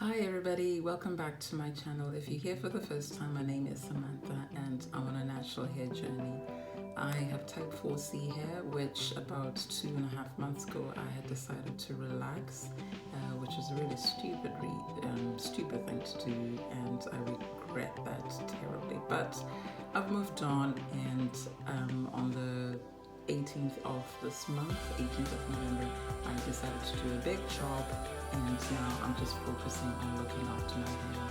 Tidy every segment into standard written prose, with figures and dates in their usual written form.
Hi everybody, welcome back to my channel. If you're here for the first time, my name is Samantha and I'm on a natural hair journey. I have type 4C hair, which about 2.5 months ago I had decided to relax, which is a really stupid thing to do, and I regret that terribly. But I've moved on, and on the 18th of this month, 18th of November, I decided to do a big job, and now I'm just focusing on looking after my hair.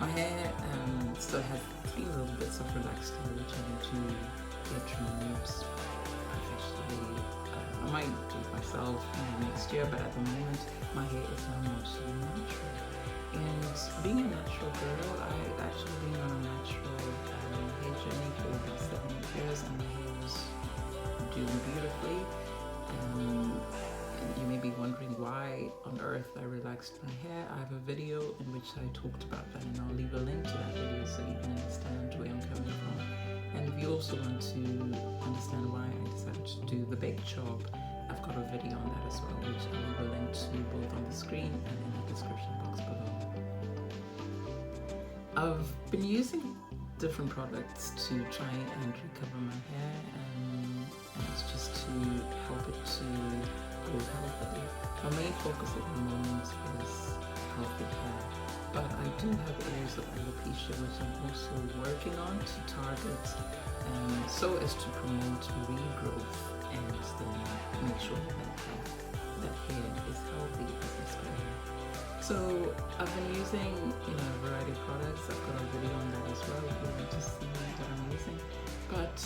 My hair still has 3 little bits of relaxed hair which I need to get removed professionally. I might do it myself next year, but at the moment my hair is now mostly natural. And being a natural girl, I've actually been on a natural hair journey for about 7 years, and my hair was doing beautifully. You may be wondering why on earth I relaxed my hair. I have a video in which I talked about that, and I'll leave a link to that video so you can understand where I'm coming from. And if you also want to understand why I decided to do the bake job, I've got a video on that as well, which I'll leave a link to both on the screen and in the description box below. I've been using different products to try and recover my hair, and it's just to help it to grow healthily. My main focus at the moment is healthy hair, but I do have areas of alopecia which I'm also working on to target, so as to promote regrowth and then make sure that hair is healthy as it's growing. So I've been using a variety of products. I've got a video on that as well if you want to see what I'm using. But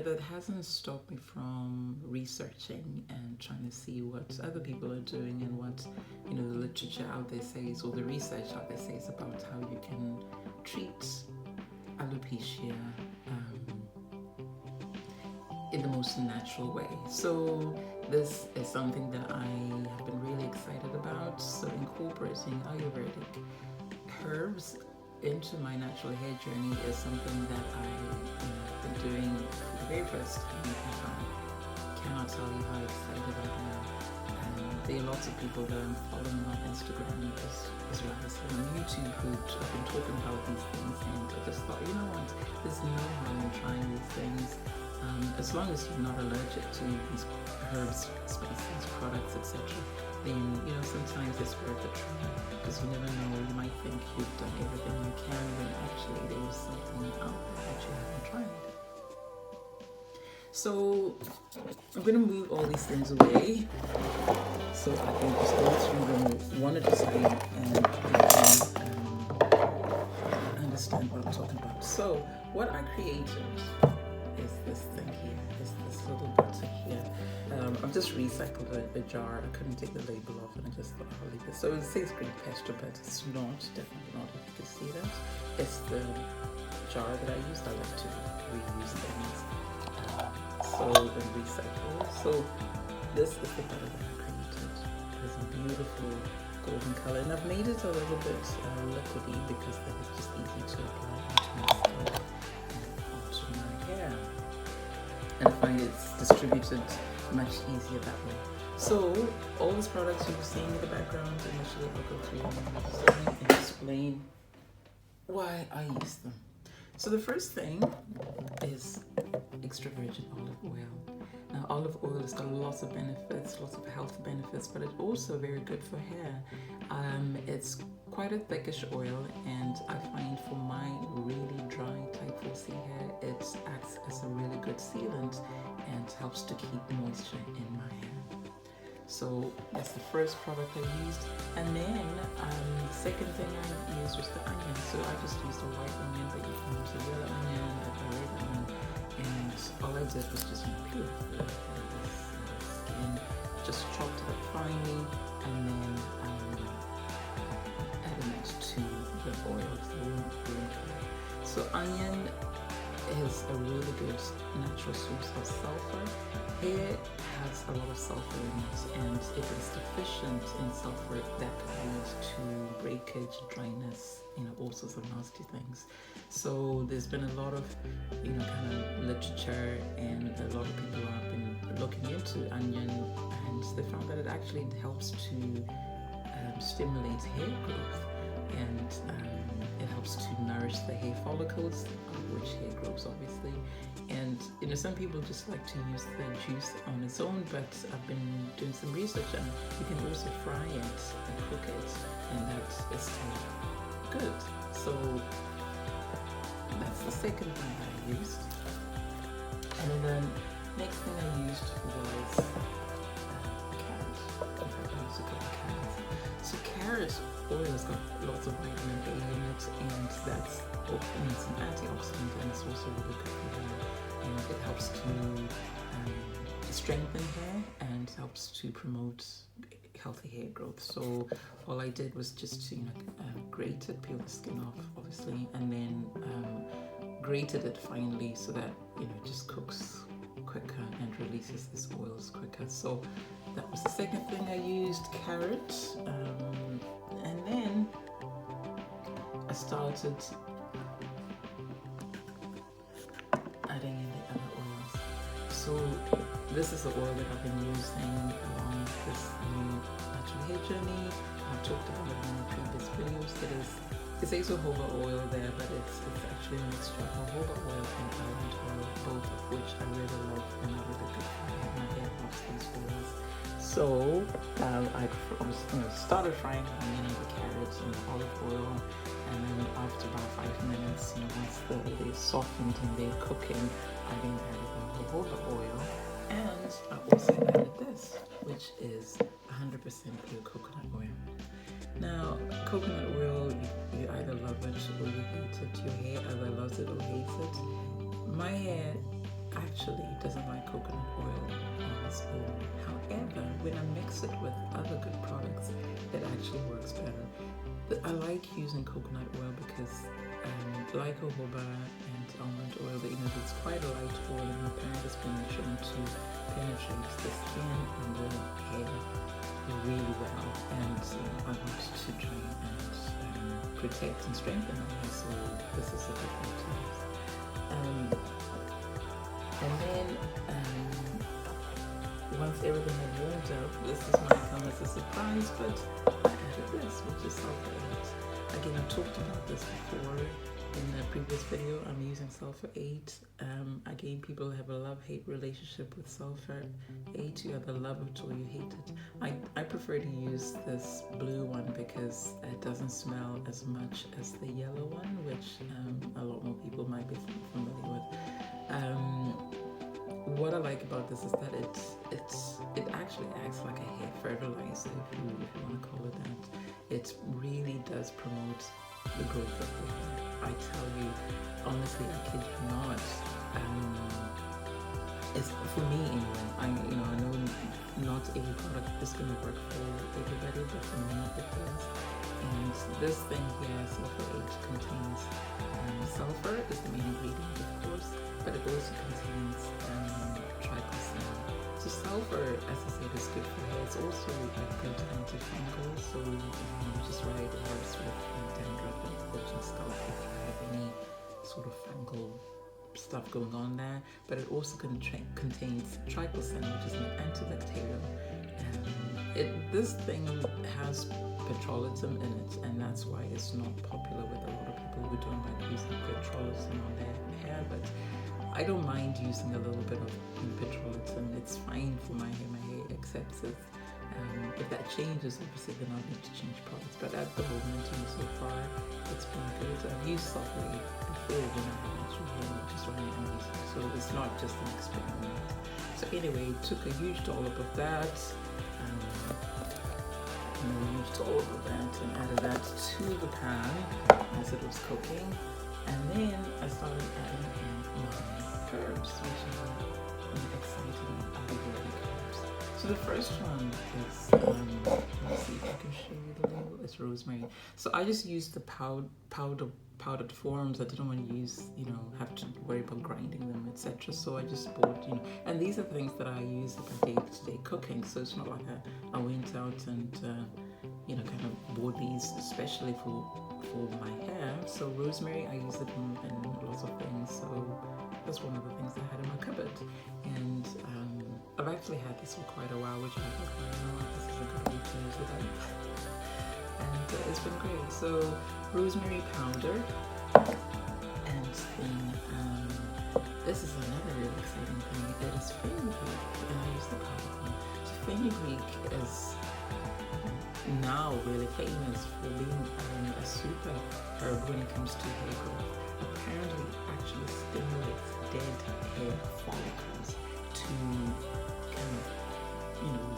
that hasn't stopped me from researching and trying to see what other people are doing and what the literature out there says, or the research out there says, about how you can treat alopecia in the most natural way. So this is something that I have been really excited about. So incorporating Ayurvedic herbs into my natural hair journey is something that I've been doing for the very first time. I cannot tell you how excited I am. There are lots of people that I'm following on Instagram as well as on YouTube who have been talking about these things, and I just thought, you know what, there's no harm in trying these things. As long as you're not allergic to these herbs, spices, products, etc., then sometimes it's worth a try, because you never know, you might think you've done everything you can when actually there is something out there that you haven't tried. So I'm going to move all these things away so I can just go through them one at a time and understand what I'm talking about. So what I created is this thing here, is this little bottle here. I've just recycled a jar. I couldn't take the label off, and I just thought I'll leave it. So it says green Castor, but it's not, definitely not, if you can see that. It's the jar that I used. I like to reuse things. So and recycle. So this is the color that I created. It's a beautiful golden color, and I've made it a little bit liquidy because that is just easy to apply onto my scalp and onto my hair. And I find it's distributed much easier that way. So all these products you're seeing in the background, initially I'll go through and explain why I use them. So the first thing is extra virgin olive oil. Now olive oil has got lots of benefits, lots of health benefits, but it's also very good for hair. It's quite a thickish oil, and I find for my really dry type 4C hair, it acts as a really good sealant and helps to keep moisture in my hair. So that's the first product I used. And then the second thing I used was the onion. So I just used a white onion, but you can use a yellow onion, a red onion, and all I did was just purify the skin, just chopped it up finely, and then adding it to the oil, So onion is a really good natural source of sulfur. Hair has a lot of sulfur in it, and if it's deficient in sulfur, that could lead to breakage, dryness, all sorts of nasty things. So there's been a lot of kind of literature, and a lot of people have been looking into onion, and they found that it actually helps to stimulates hair growth, and it helps to nourish the hair follicles, which hair grows obviously. And some people just like to use the juice on its own, but I've been doing some research, and you can also fry it and cook it, and that is still good. So that's the second thing I used. And then next thing I used was carrot. In fact, I used a couple of carrots. So carrot oil has got lots of vitamin A in it, and that's it's an antioxidant, and it's also really good for hair. And it helps to strengthen hair and helps to promote healthy hair growth. So all I did was just to grate it, peel the skin off obviously, and then grated it finely so that it just cooks quicker and releases these oils quicker. So that was the second thing I used, carrot. And then I started adding in the other oils. So this is the oil that I've been using along this new natural hair journey. I've talked about it in my previous videos. It says jojoba oil there, but it's actually a mixture of jojoba oil and almond oil, both of which I really love and are really good for my hair. Loves these oils. So I started frying the onion and the carrots in olive oil, and then after about 5 minutes, once they're softened and they're cooking, I then added the jojoba oil, and I also added this, which is 100% pure coconut oil. Now, coconut oil, you either love it or you hate it. Your hair either loves it or hates it. My hair actually doesn't like coconut oil on its own. However, when I mix it with other good products, it actually works better. But I like using coconut oil because like jojoba and almond oil, it's quite a light oil, and apparently it's been shown to penetrate the skin and the hair really well, and I want to try and protect and strengthen my hair, so this is a good one to use. And then once everything had warmed up, this might come as a surprise, but I added this, which is sulfur 8. Again, I've talked about this before in a previous video. I'm using sulfur 8. Again, people have a love-hate relationship with sulfur 8. You either love it or you hate it. I prefer to use this blue one because it doesn't smell as much as the yellow one, which a lot more people might be familiar with. What I like about this is that it actually acts like a hair fertilizer, if you want to call it that. It really does promote the growth of the hair. I tell you, honestly, I kid you not. It's for me anyway. I know not every product is going to work for everybody, but for me it does. And this thing here, sulfur 8, contains sulfur is the main ingredient, of course, but it also contains triclosan. So sulfur, as I said, is good for hair. It's also a good antifungal, so which is why it helps with dandruff and itching scalp if you have any sort of fungal stuff going on there. But it also contains triclosan, which is an antibacterial. This thing has petroleum in it, and that's why it's not popular with a lot of people who don't like using petroleum on their hair. But I don't mind using a little bit of petroleum. It's fine for my hair. My hair accepts it. If that changes, obviously, then I'll need to change products. But at the moment, so far, it's been good. I've used sulfur before when I had natural hair, which is why I'm using it. So it's not just an experiment. So anyway, took a huge dollop of that. Huge dollop of that, and added that to the pan as it was cooking. And then I started adding in my herbs, which are exciting ayurvedic herbs. So the first one is, let's see if I can show you the label, it's rosemary. So I just used the powdered forms. I didn't want to use, have to worry about grinding them, etc. So I just bought, and these are things that I use in my day-to-day cooking. So it's not like I went out and, kind of bought these especially for my hair. So rosemary, I use it in lots of things. So that's one of the things I had in my cupboard. And I've actually had this for quite a while, which I thought, this is a good way to use it up. and it's been great. So rosemary powder, and then this is another really exciting thing. It is fenugreek, and I use the powder one. So fenugreek is now really famous for being a super herb when it comes to hair growth. Apparently, it actually stimulates dead hair follicles to kind of,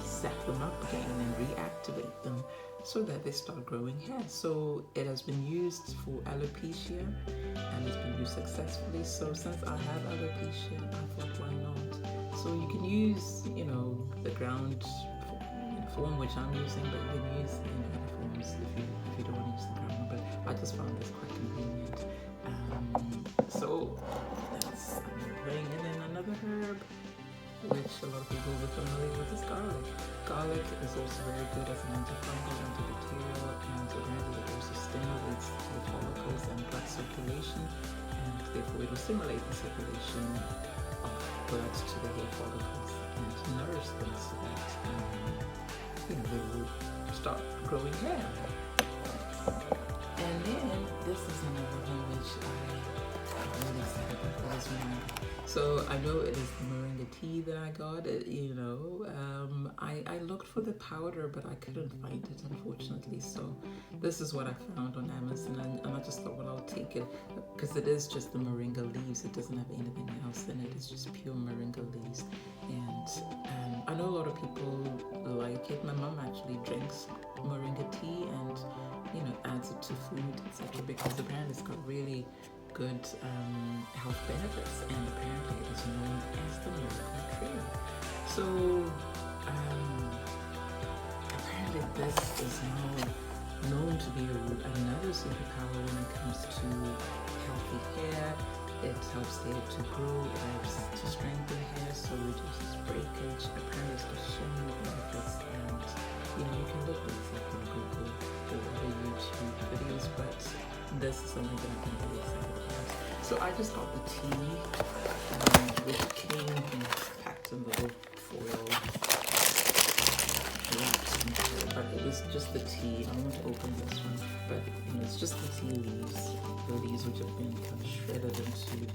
zap them up again and reactivate them so that they start growing hair. So it has been used for alopecia, and it's been used successfully. So since I have alopecia, I thought, why not? So you can use, the ground form which I'm using, but you can use other forms if you don't want to use the ground. But I just found this quite convenient. So that's thing. And then another herb which a lot of people will be familiar with is garlic. Garlic is also very good as an antifungal, antibacterial, and apparently it also stimulates the follicles and blood circulation, and therefore it will stimulate the circulation of blood to the hair follicles and nourish them so that they will start growing hair. And then this is another one which I'm really excited about, this Moringa. So I know it is the Moringa tea that I got. I looked for the powder, but I couldn't find it, unfortunately. So this is what I found on Amazon, and I just thought, well, I'll take it because it is just the Moringa leaves. It doesn't have anything else in it. It's just pure Moringa leaves, and I know a lot of people like it. My mom actually drinks Moringa tea and adds it to food, etc. because apparently it's got really good health benefits, and apparently it is known as the miracle tree. So apparently this is now known to be another superpower when it comes to healthy hair. It helps hair to grow, it helps to strengthen hair, so reduces breakage. Apparently it's got so many benefits, and you can look at it on Google or other YouTube videos, but this is something that I'm really excited about. So I just got the tea, which came packed in little foil, but it was just the tea. I won't open this one, but it's just the tea leaves, the leaves which have been kind of shredded into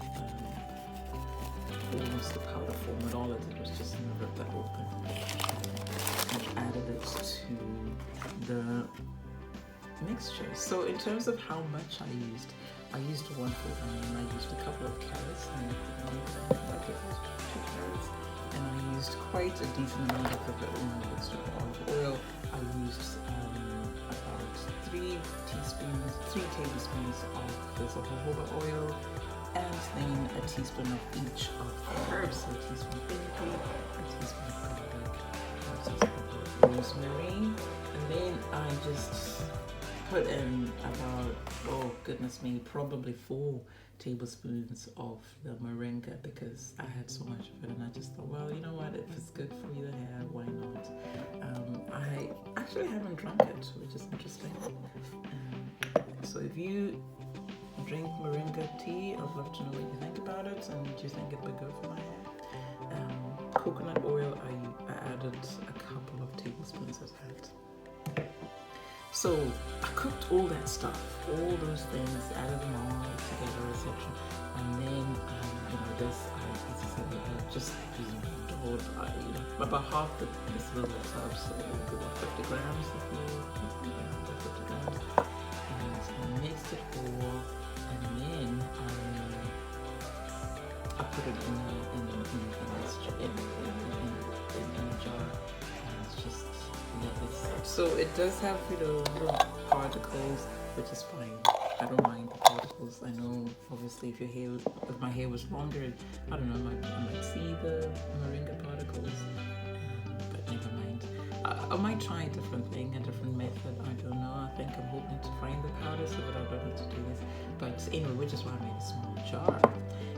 almost the powder form, and all it did was just rip that open and added it to the mixture. So in terms of how much I used 1 full onion, I used a couple of carrots, and I like it was 2 carrots, and I used quite a decent amount of extra olive oil. I used about 3 tablespoons of this jojoba oil, and then a teaspoon of each of the herbs. So a teaspoon of fenugreek, a teaspoon of garlic, a teaspoon of rosemary, and then I just put in about, oh goodness me, probably 4 tablespoons of the Moringa, because I had so much of it, and I just thought, well, you know what, if it's good for your hair, why not? I actually haven't drunk it, which is interesting. So if you drink Moringa tea, I'd love to know what you think about it, and do you think it'd be good for my hair? Coconut oil, I added a couple of tablespoons of that. So I cooked all that stuff, all those things, added them all together, etc. And then, this, as I said, I just using about half this little tub, so it would be about 50 grams if you, 50 grams. And I mixed it all, and then I put it in a jar, and it's just. So it does have little particles, which is fine. I don't mind the particles. I know, obviously, if my hair was longer, I don't know, I might see the Moringa particles, but never mind. I might try a different thing, a different method. I don't know. I think I'm hoping to find the powder so that I don't have to do this. But anyway, which is why I made a small jar.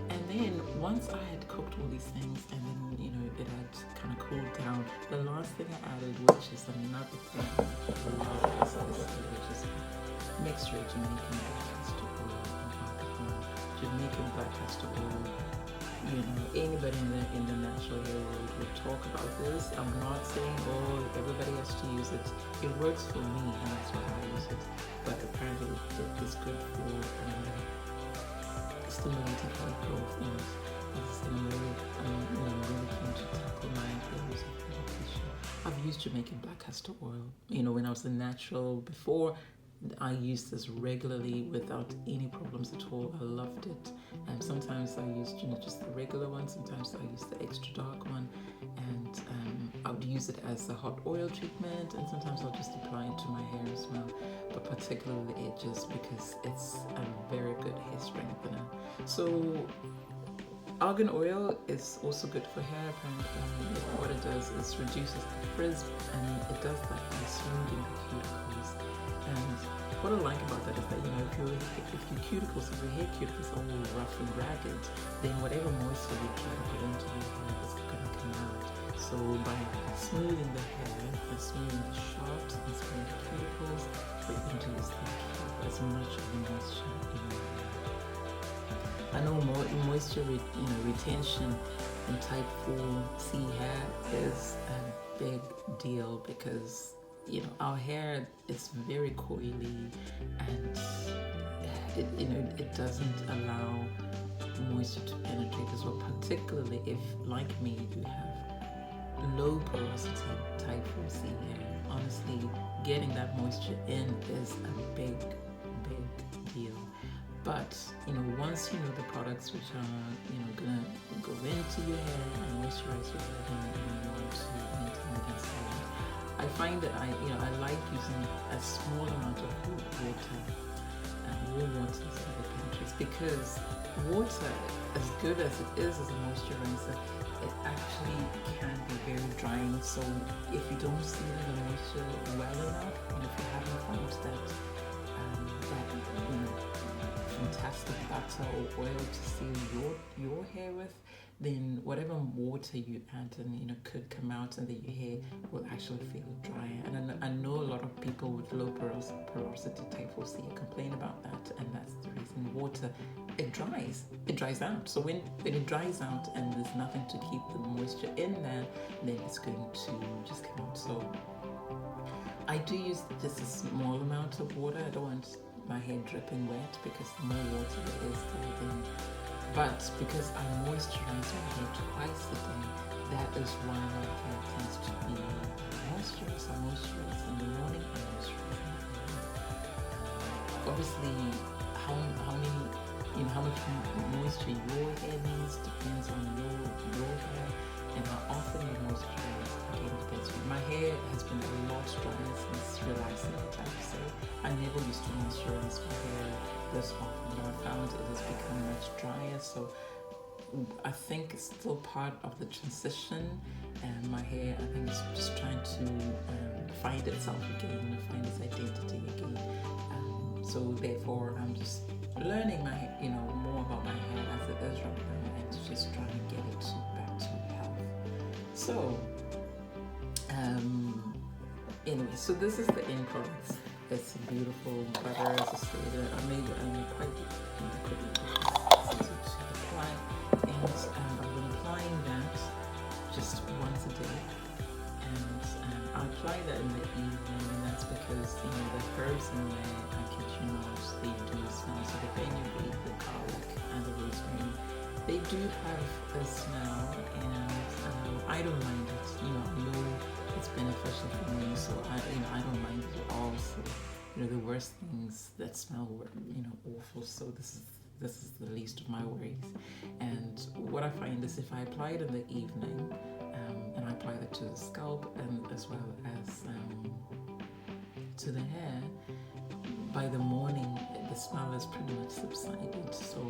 And then once I had cooked all these things, and then it had kind of cooled down, the last thing I added, which is another thing I love, is this delicious mixture of Jamaican black castor oil and Argan. Jamaican black castor oil anybody in the natural hair world will talk about this. I'm not saying everybody has to use it. It works for me, and that's why I use it. But apparently, it is good for stimulating hair growth. And I'm really keen to tackle my areas of alopecia. I've used Jamaican black castor oil. When I was in natural before, I used this regularly without any problems at all. I loved it. And sometimes I used, just the regular one. Sometimes I used the extra dark one, and I would use it as a hot oil treatment. And sometimes I'll just apply it to my hair as well. But particularly edges, because it's a very good hair strengthener. So argan oil is also good for hair. Apparently, what it does is reduces the frizz, and it does that by smoothing the cuticles. And what I like about that is that if your hair cuticles are all rough and ragged, then whatever moisture you try to put into your hair is going to come out. So by smoothing the hair and smoothing the shafts and smoothing the cuticles, what you can do is keep as much of the moisture in your hair. I know moisture retention in type 4C hair is a big deal, because our hair is very coily, and it doesn't allow moisture to penetrate as well, particularly if, like me, you have low porosity type 4C hair. Honestly, getting that moisture in is a big deal. But once you know the products which are gonna go into your hair and moisturize your hair, and you want to maintain against that, I find that I like using a small amount of warm water instead of penetrates, because water, as good as it is as a moisturizer, it actually can be very drying. So if you don't seal the moisture well enough, if you haven't found that fantastic butter or oil to seal your hair with, then whatever water you add in, could come out, and then your hair will actually feel drier. And I know a lot of people with low porosity type 4C complain about that, and that's the reason. Water, it dries out. So when it dries out and there's nothing to keep the moisture in there, then it's going to just come out. So I do use just a small amount of water. I don't want my hair dripping wet, because the more water there is, but because I moisturize my hair twice a day, that is why my hair tends to be moisturized. I moisturize in the morning and moisturize in the evening. Obviously, how much moisture your hair needs depends on your hair, and how often you moisturize. Again, depends. My hair has been a lot drier since relaxing the type, so I never used to moisturize my hair this often. I found it has become much drier, so I think it's still part of the transition, and my hair, I think, is just trying to find itself again, find its identity again. So therefore, I'm just learning more about my hair as it is right now, and just trying to get it back to health. So anyway, so this is the end product. It's a beautiful butter, as I stated. I made it quite quickly, easy to apply, and I've been applying that just once a day, and I apply that in the evening, and that's because the herbs in there, I kid you not, they do smell. So the fenugreek, the garlic, and the rosemary, they do have a smell, and I don't mind it. I know it's beneficial for me, so I don't mind it at all. So the worst things that smell were awful. So this is the least of my worries. And what I find is, if I apply it in the evening, and I apply that to the scalp and as well as to the hair, by the morning the smell has pretty much subsided. So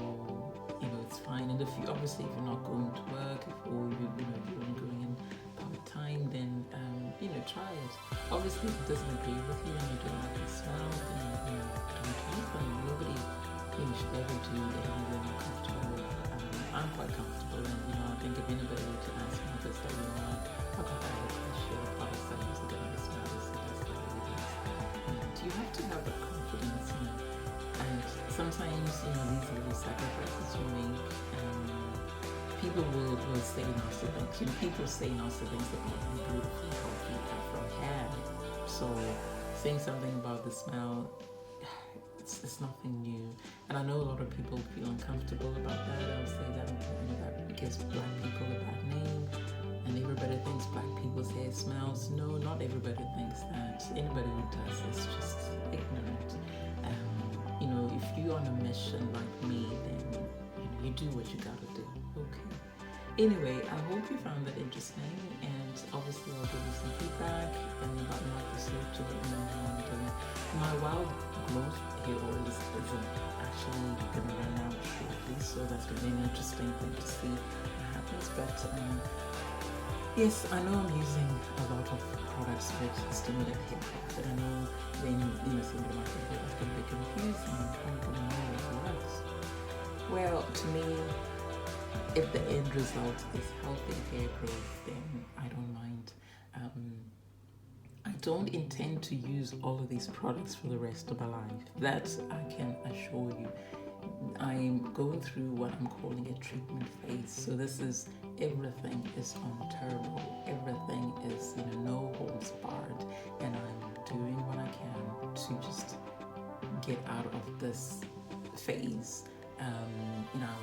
it's fine. And if you're not going to work, or you're only going in part-time, then try it. Obviously, if it doesn't agree with you and you don't like the smell, then don't use them. Nobody should ever do anything they're not comfortable with. I'm quite comfortable, and I think if anybody were to ask me this, that how come I share the products that I use again, the smell is the best that it is. And you have to have that confidence, and sometimes these little sacrifices you make people will say nasty things. You know, people say nasty things about beautiful, healthy Afro hair. So saying something about the smell, it's nothing new. And I know a lot of people feel uncomfortable about that. I'll say that, you know, that gives black people a bad name, and everybody thinks black people's hair smells. No, not everybody thinks that. Anybody who does is just ignorant. You know, if you're on a mission like me, then you do what you gotta do. Okay. Anyway, I hope you found that interesting, and obviously I'll give you some feedback and about my episode to let you know how I'm doing. My wild growth hair oil is actually gonna run out shortly, so that's gonna be an interesting thing to see what happens. But yes, I know I'm using a lot of products which stimulate hair growth, but I know when somebody might think that's gonna be confusing. How are you gonna know what works? Well, to me, if the end result is healthy hair growth, then I don't mind. I don't intend to use all of these products for the rest of my life. That I can assure you. I'm going through what I'm calling a treatment phase. So this is everything is on turbo. Everything is, no holds barred, and I'm doing what I can to just get out of this phase. I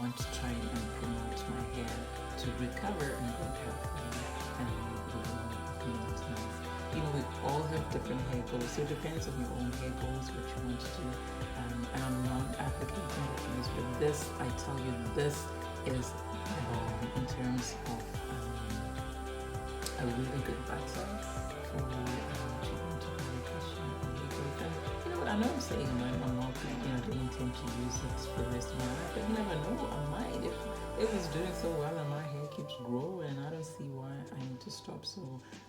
want to try and promote my hair to recover and get healthy and nice. We all have different hair goals, so it depends on your own hair goals, what you want to do. And I'm not advocating the things, but this, I tell you, this is in terms of a really good butter for treatment of alopecia and hair growth. And you know what? I know I'm saying I'm not, don't intend to use it for the rest of my life, but you never know. I might. If it was doing so well and my hair keeps growing, I don't see why I need to stop. So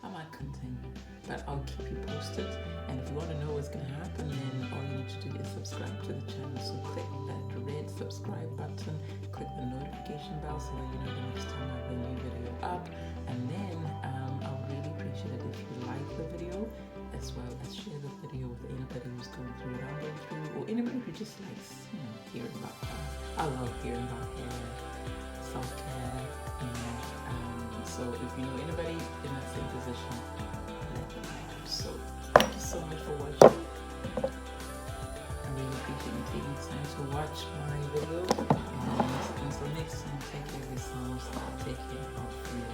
I might continue, but I'll keep you posted. And if you want to know what's going to happen, then all you need to do is subscribe to the channel. So click that red subscribe button, click the notification bell so that you know the next time I have a new video up. And then I would really appreciate it if you like the video, as well as share the video with anybody who's going through what I'm going through, or anybody who just likes, hearing about hair. I love hearing about hair, self-care, so if you know anybody in that same position, let them know. So thank you so much for watching. I really appreciate you taking time to watch my video. And until next time, take care of yourselves, take care of your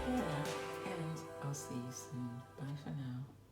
hair, and I'll see you soon. Bye for now.